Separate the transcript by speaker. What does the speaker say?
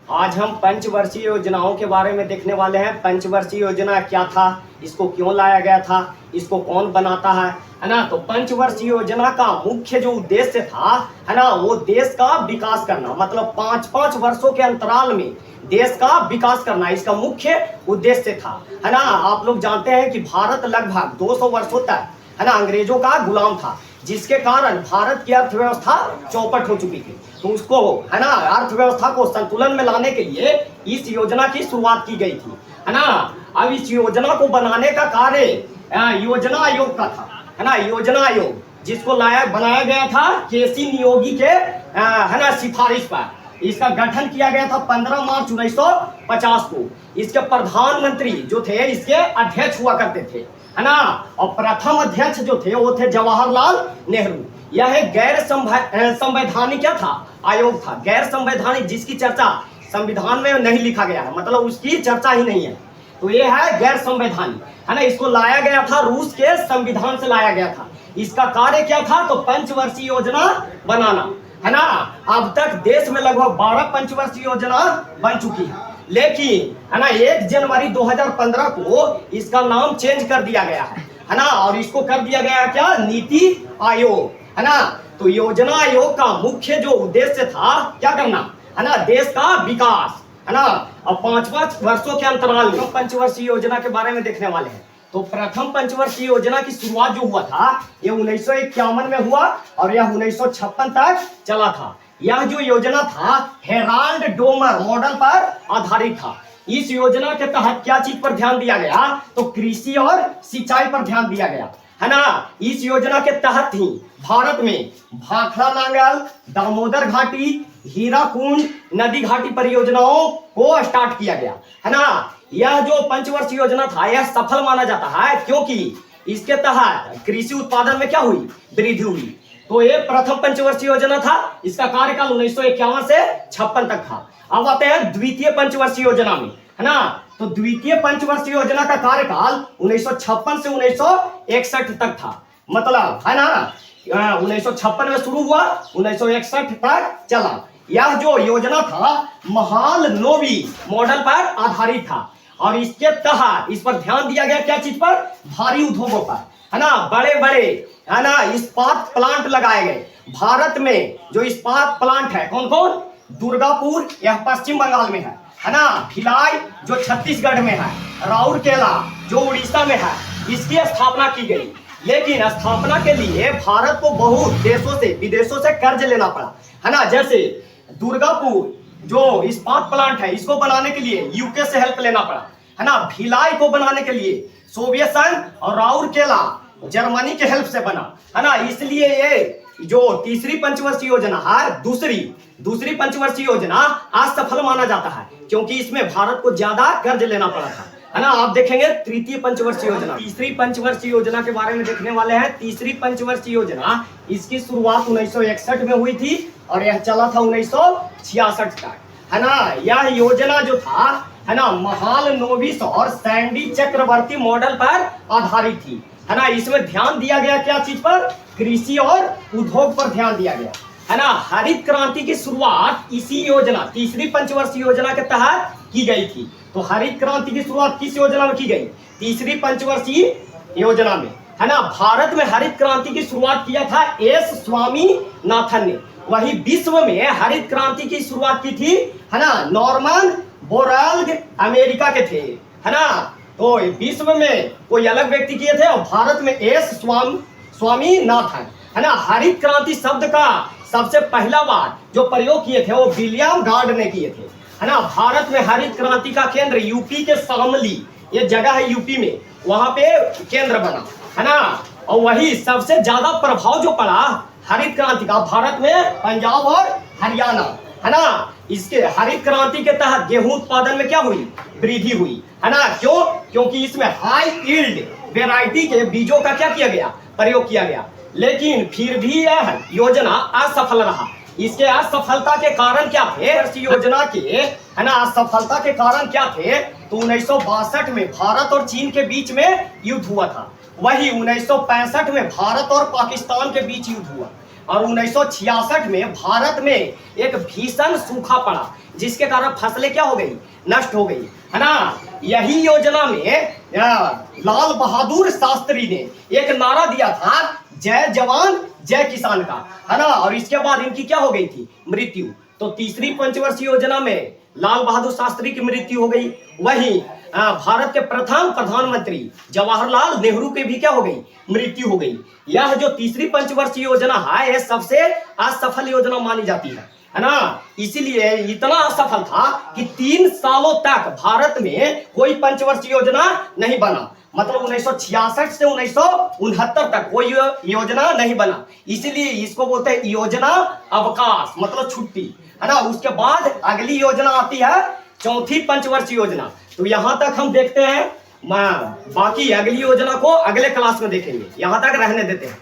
Speaker 1: आज हम पंचवर्षीय योजनाओं के बारे में देखने वाले हैं। पंचवर्षीय योजना क्या था, इसको क्यों लाया गया था, इसको कौन बनाता है ना। तो पंचवर्षीय योजना का मुख्य जो उद्देश्य था है ना, वो देश का विकास करना, मतलब 5-5 वर्षों के अंतराल में देश का विकास करना इसका मुख्य उद्देश्य था, है ना। आप लोग जानते हैं कि भारत लगभग 200 वर्षों तक है ना अंग्रेजों का गुलाम था, जिसके कारण भारत की अर्थव्यवस्था चौपट हो चुकी थी। तो उसको है ना अर्थव्यवस्था को संतुलन में लाने के लिए इस योजना की शुरुआत की गई थी, है ना। अब इस योजना को बनाने का कार्य योजना आयोग का था, है ना। योजना आयोग जिसको बनाया गया था केसी नियोगी के है ना सिफारिश पर। इसका गठन किया गया था 15 मार्च 1950 को। इसके प्रधानमंत्री जो थे इसके अध्यक्ष हुआ करते थे, है ना। और प्रथम अध्यक्ष जो थे वो थे जवाहरलाल नेहरू। यह एक गैर संवैधानिक क्या था, आयोग था, गैर संवैधानिक, जिसकी चर्चा संविधान में नहीं लिखा गया है, मतलब उसकी चर्चा ही नहीं है। तो ये है गैर संवैधानिक, है ना। इसको लाया गया था रूस के संविधान से लाया गया था। इसका कार्य क्या था, तो पंचवर्षीय योजना बनाना, है ना। अब तक देश में लगभग 12 पंचवर्षीय योजना बन चुकी है, लेकिन है ना 1 जनवरी 2015 को इसका नाम चेंज कर दिया गया है ना। और इसको कर दिया गया क्या, नीति आयोग, है ना। तो योजना आयोग का मुख्य जो उद्देश्य था क्या करना, है ना, देश का विकास, है ना। और 5-5 वर्षों के अंतराल में पंचवर्षीय योजना के बारे में देखने वाले हैं। तो प्रथम पंचवर्षीय योजना की शुरुआत जो हुआ था ये 1951 में हुआ और यह 1956 तक चला था। यह जो योजना था हेराल्ड डोमर मॉडल पर आधारित था। इस योजना के तहत क्या चीज पर ध्यान दिया गया, तो कृषि और सिंचाई पर ध्यान दिया गया, है ना। इस योजना के तहत ही भारत में भाखड़ा नांगल, दामोदर घाटी, हीराकुंड नदी घाटी परियोजनाओं को स्टार्ट किया गया, है ना। यह जो पंचवर्षीय योजना था यह सफल माना जाता है, क्योंकि इसके तहत कृषि उत्पादन में क्या हुई, वृद्धि हुई। तो ये प्रथम पंचवर्षीय योजना था। इसका कार्यकाल 1951 से 56 तक था। अब आते हैं द्वितीय पंचवर्षीय योजना में, है ना। तो द्वितीय पंचवर्षीय योजना का कार्यकाल 1956 से 1961 तक था, मतलब है ना 1956 में शुरू हुआ, 1961 तक चला। यह जो योजना था महाल नोवी मॉडल पर आधारित था और इसके तहत इस पर ध्यान दिया गया क्या चीज पर, भारी उद्योगों पर, है ना। बड़े बड़े है ना इस्पात प्लांट लगाए गए। भारत में जो इस्पात प्लांट है कौन कौन, दुर्गापुर यह पश्चिम बंगाल में है ना। भिलाई जो छत्तीसगढ़ में है, राउरकेला जो उड़ीसा में है, इसकी स्थापना की गई। लेकिन स्थापना के लिए भारत को बहुत देशों से विदेशों से कर्ज लेना पड़ा, है ना। जैसे दुर्गापुर जो इस्पात प्लांट है इसको बनाने के लिए यूके से हेल्प लेना पड़ा, है ना। भिलाई को बनाने के लिए सोवियत संघ और राउरकेला जर्मनी के हेल्प से बना, है ना। इसलिए ये जो तीसरी पंचवर्षीय योजना है, दूसरी पंचवर्षीय योजना असफल माना जाता है, क्योंकि इसमें भारत को ज्यादा कर्ज लेना पड़ा था, है ना। आप देखेंगे तृतीय पंचवर्षीय योजना, तीसरी पंचवर्षीय योजना के बारे में देखने वाले हैं। तीसरी पंचवर्षीय योजना इसकी शुरुआत 1961 में हुई थी और यह चला था 1966 तक, है ना। यह योजना जो था है ना महाल नोविस और सैंडी चक्रवर्ती मॉडल पर आधारित थी, है ना। इसमें ध्यान दिया गया क्या चीज पर, कृषि और उद्योग पर ध्यान दिया गया, है ना। हरित क्रांति की शुरुआत इसी योजना तीसरी पंचवर्षीय योजना के तहत की गई थी। तो हरित क्रांति की शुरुआत किस योजना में की गई, तीसरी पंचवर्षीय योजना में, है ना। भारत में हरित क्रांति की शुरुआत किया था एस स्वामीनाथन ने। वही विश्व में हरित क्रांति की शुरुआत की थी, है ना, नॉर्मन बोरलैग अमेरिका के थे, है ना। तो विश्व में कोई अलग व्यक्ति किए थे और भारत में एस स्वामीनाथन, है ना। हरित क्रांति शब्द का सबसे पहला बार जो प्रयोग किए थे वो विलियम गार्ड ने किए थे, है ना। भारत में हरित क्रांति का केंद्र यूपी के शामली, ये जगह है यूपी में, वहां पे केंद्र बना, है ना। और वही सबसे ज्यादा प्रभाव जो पड़ा हरित क्रांति का भारत में पंजाब और हरियाणा, है ना। इसके हरित क्रांति के तहत गेहूं उत्पादन में क्या हुई, वृद्धि हुई, है ना। क्यों, क्योंकि इसमें हाई यील्ड वेराइटी के बीजों का क्या किया गया, प्रयोग किया गया। लेकिन फिर भी यह योजना असफल रहा। इसके असफलता के कारण क्या थे, इस योजना के, है ना, असफलता के कारण क्या थे, तो 1962 में भारत और चीन के बीच में युद्ध हुआ था। वही 1965 में भारत और पाकिस्तान के बीच युद्ध हुआ, और 1966 में भारत में एक भीषण सूखा पड़ा, जिसके कारण फसलें क्या हो गई, नष्ट हो गई, है ना। यही योजना में लाल बहादुर शास्त्री ने एक नारा दिया था, जय जवान जय किसान का, है ना। और इसके बाद इनकी क्या हो गई थी, मृत्यु। तो तीसरी पंचवर्षीय योजना में लाल बहादुर शास्त्री की मृत्यु हो गई। वहीं भारत के प्रथम प्रधानमंत्री जवाहरलाल नेहरू की भी क्या हो गई, मृत्यु हो गई। यह जो तीसरी पंचवर्षीय योजना है, यह सबसे असफल योजना मानी जाती है ना। इसीलिए इतना असफल था कि 3 सालों तक भारत में कोई पंचवर्षीय योजना नहीं बना। मतलब 1966 से 1969 तक कोई योजना नहीं बना। इसीलिए इसको बोलते हैं योजना अवकाश, मतलब छुट्टी, है ना। उसके बाद अगली योजना आती है चौथी पंचवर्षीय योजना। तो यहां तक हम देखते हैं, बाकी अगली योजना को अगले क्लास में देखेंगे, यहां तक रहने देते हैं।